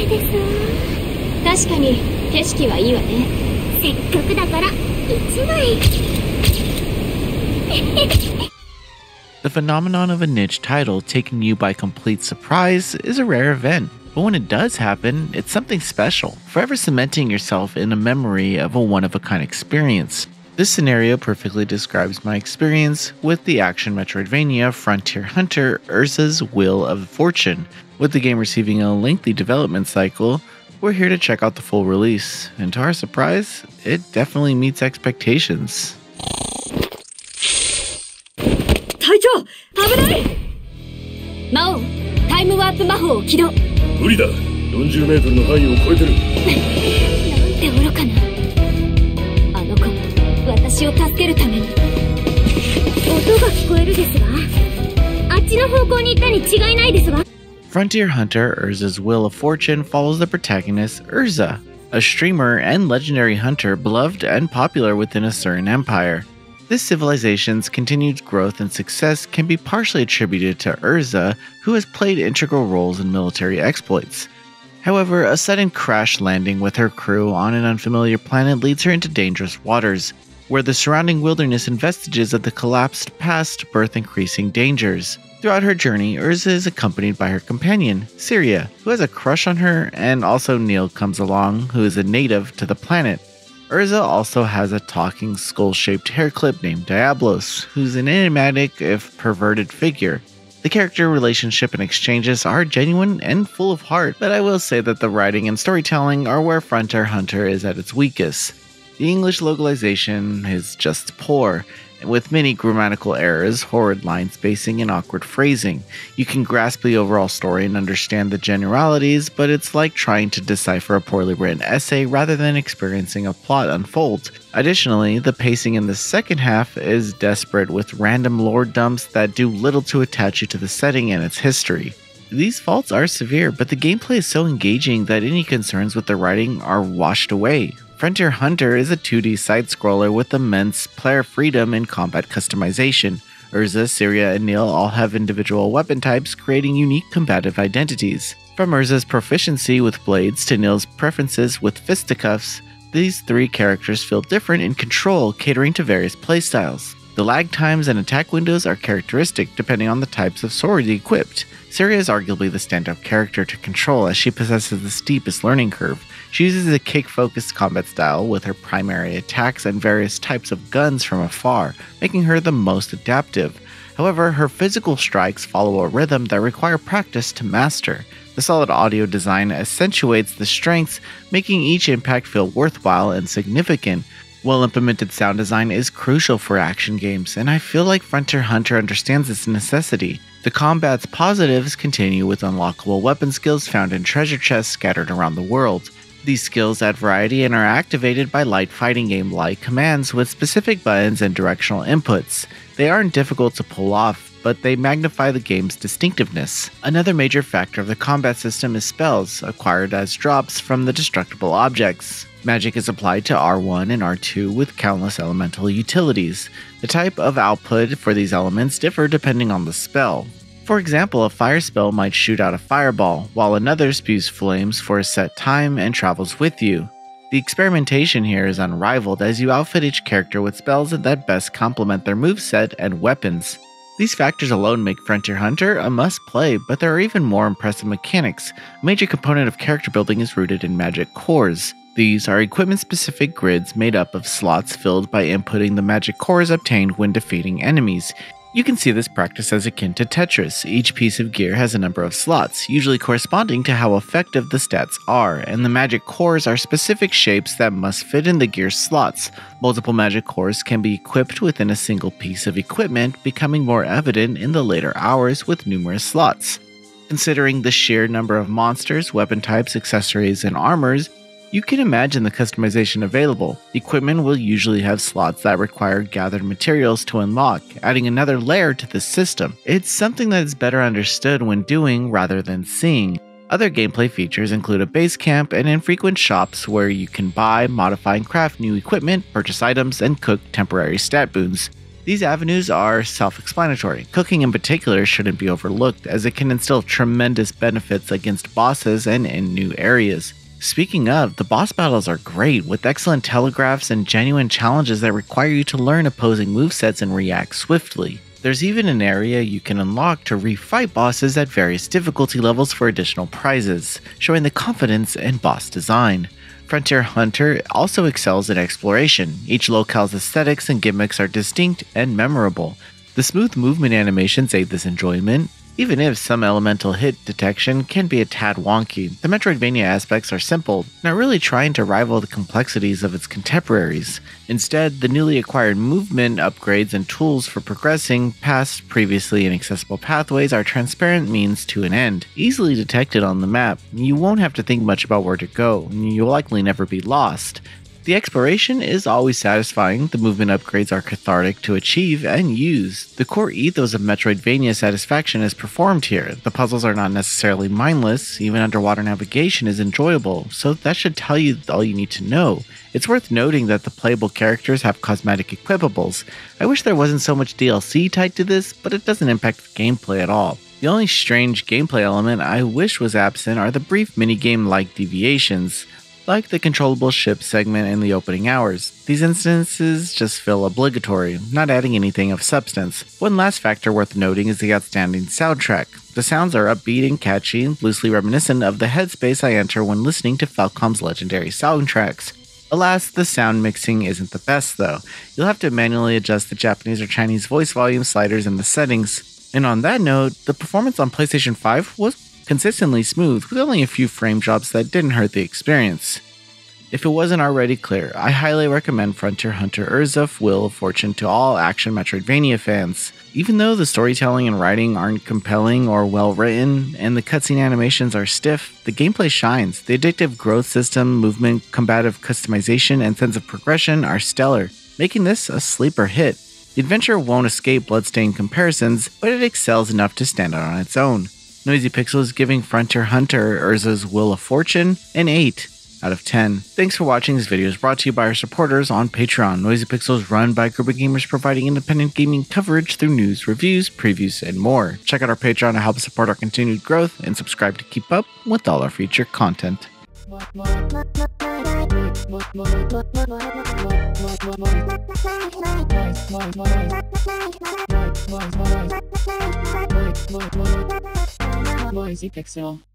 です。確かに景色はいいわね。せっかくだから一枚。The phenomenon of a niche title taking you by complete surprise is a rare event, but when it does happen, it's something special, forever cementing yourself in a memory of a one-of-a-kind experience. This scenario perfectly describes my experience with the action Metroidvania Frontier Hunter Erza's Wheel of Fortune. With the game receiving a lengthy development cycle, we're here to check out the full release, and to our surprise, it definitely meets expectations. 隊長、危ない！魔王、タイムワープ魔法を起動。無理だ。40メートルの範囲を超えてる。なんて愚かな。あの子、私を助けるために。音が聞こえるですわ。あっちの方向に行ったに違いないですわ。Frontier Hunter Erza's Wheel of Fortune follows the protagonist Erza, a streamer and legendary hunter beloved and popular within a certain empire. This civilization's continued growth and success can be partially attributed to Erza, who has played integral roles in military exploits. However, a sudden crash landing with her crew on an unfamiliar planet leads her into dangerous waters, where the surrounding wilderness and vestiges of the collapsed past birth increasing dangers. Throughout her journey, Erza is accompanied by her companion, Syria, who has a crush on her, and also Neil comes along, who is a native to the planet. Erza also has a talking skull-shaped hair clip named Diablos, who's an enigmatic, if perverted figure. The character relationship and exchanges are genuine and full of heart, but I will say that the writing and storytelling are where Frontier Hunter is at its weakest. The English localization is just poor, with many grammatical errors, horrid line spacing, and awkward phrasing. You can grasp the overall story and understand the generalities, but it's like trying to decipher a poorly written essay rather than experiencing a plot unfold. Additionally, the pacing in the second half is desperate, with random lore dumps that do little to attach you to the setting and its history. These faults are severe, but the gameplay is so engaging that any concerns with the writing are washed away. Frontier Hunter is a 2D side-scroller with immense player freedom and combat customization. Erza, Syria, and Neil all have individual weapon types, creating unique combative identities. From Erza's proficiency with blades to Neil's preferences with fisticuffs, these three characters feel different in control, catering to various playstyles. The lag times and attack windows are characteristic depending on the types of swords equipped. Syria is arguably the standout character to control as she possesses the steepest learning curve. She uses a kick-focused combat style with her primary attacks and various types of guns from afar, making her the most adaptive. However, her physical strikes follow a rhythm that require practice to master. The solid audio design accentuates the strengths, making each impact feel worthwhile and significant. Well-implemented sound design is crucial for action games, and I feel like Frontier Hunter understands its necessity. The combat's positives continue with unlockable weapon skills found in treasure chests scattered around the world. These skills add variety and are activated by light fighting game-like commands with specific buttons and directional inputs. They aren't difficult to pull off, but they magnify the game's distinctiveness. Another major factor of the combat system is spells, acquired as drops from the destructible objects. Magic is applied to R1 and R2 with countless elemental utilities. The type of output for these elements differ depending on the spell. For example, a fire spell might shoot out a fireball, while another spews flames for a set time and travels with you. The experimentation here is unrivaled as you outfit each character with spells that best complement their moveset and weapons. These factors alone make Frontier Hunter a must-play, but there are even more impressive mechanics. A major component of character building is rooted in magic cores. These are equipment-specific grids made up of slots filled by inputting the magic cores obtained when defeating enemies. You can see this practice as akin to Tetris. Each piece of gear has a number of slots, usually corresponding to how effective the stats are, and the magic cores are specific shapes that must fit in the gear slots. Multiple magic cores can be equipped within a single piece of equipment, becoming more evident in the later hours with numerous slots. Considering the sheer number of monsters, weapon types, accessories, and armors, you can imagine the customization available. Equipment will usually have slots that require gathered materials to unlock, adding another layer to the system. It's something that is better understood when doing rather than seeing. Other gameplay features include a base camp and infrequent shops where you can buy, modify, and craft new equipment, purchase items, and cook temporary stat boons. These avenues are self-explanatory. Cooking in particular shouldn't be overlooked, as it can instill tremendous benefits against bosses and in new areas. Speaking of, the boss battles are great, with excellent telegraphs and genuine challenges that require you to learn opposing movesets and react swiftly. There's even an area you can unlock to refight bosses at various difficulty levels for additional prizes, showing the confidence in boss design. Frontier Hunter also excels in exploration. Each locale's aesthetics and gimmicks are distinct and memorable. The smooth movement animations aid this enjoyment. Even if some elemental hit detection can be a tad wonky, the Metroidvania aspects are simple, not really trying to rival the complexities of its contemporaries. Instead, the newly acquired movement upgrades and tools for progressing past previously inaccessible pathways are transparent means to an end. Easily detected on the map, you won't have to think much about where to go, and you'll likely never be lost. The exploration is always satisfying, the movement upgrades are cathartic to achieve and use. The core ethos of Metroidvania satisfaction is performed here. The puzzles are not necessarily mindless, even underwater navigation is enjoyable, so that should tell you all you need to know. It's worth noting that the playable characters have cosmetic equipables. I wish there wasn't so much DLC tied to this, but it doesn't impact the gameplay at all. The only strange gameplay element I wish was absent are the brief minigame-like deviations, like the controllable ship segment in the opening hours. These instances just feel obligatory, not adding anything of substance. One last factor worth noting is the outstanding soundtrack. The sounds are upbeat and catchy, loosely reminiscent of the headspace I enter when listening to Falcom's legendary soundtracks. Alas, the sound mixing isn't the best though. You'll have to manually adjust the Japanese or Chinese voice volume sliders in the settings. And on that note, the performance on PlayStation 5 was consistently smooth, with only a few frame drops that didn't hurt the experience. If it wasn't already clear, I highly recommend Frontier Hunter Erza Wheel of Fortune to all action Metroidvania fans. Even though the storytelling and writing aren't compelling or well written, and the cutscene animations are stiff, the gameplay shines. The addictive growth system, movement, combative customization, and sense of progression are stellar, making this a sleeper hit. The adventure won't escape bloodstained comparisons, but it excels enough to stand out on its own. Noisy Pixel is giving Frontier Hunter Erza's Wheel of Fortune an 8 out of 10. Thanks for watching. This video is brought to you by our supporters on Patreon. Noisy Pixel is run by a group of gamers providing independent gaming coverage through news, reviews, previews, and more. Check out our Patreon to help support our continued growth and subscribe to keep up with all our future content. Noisy Pixel.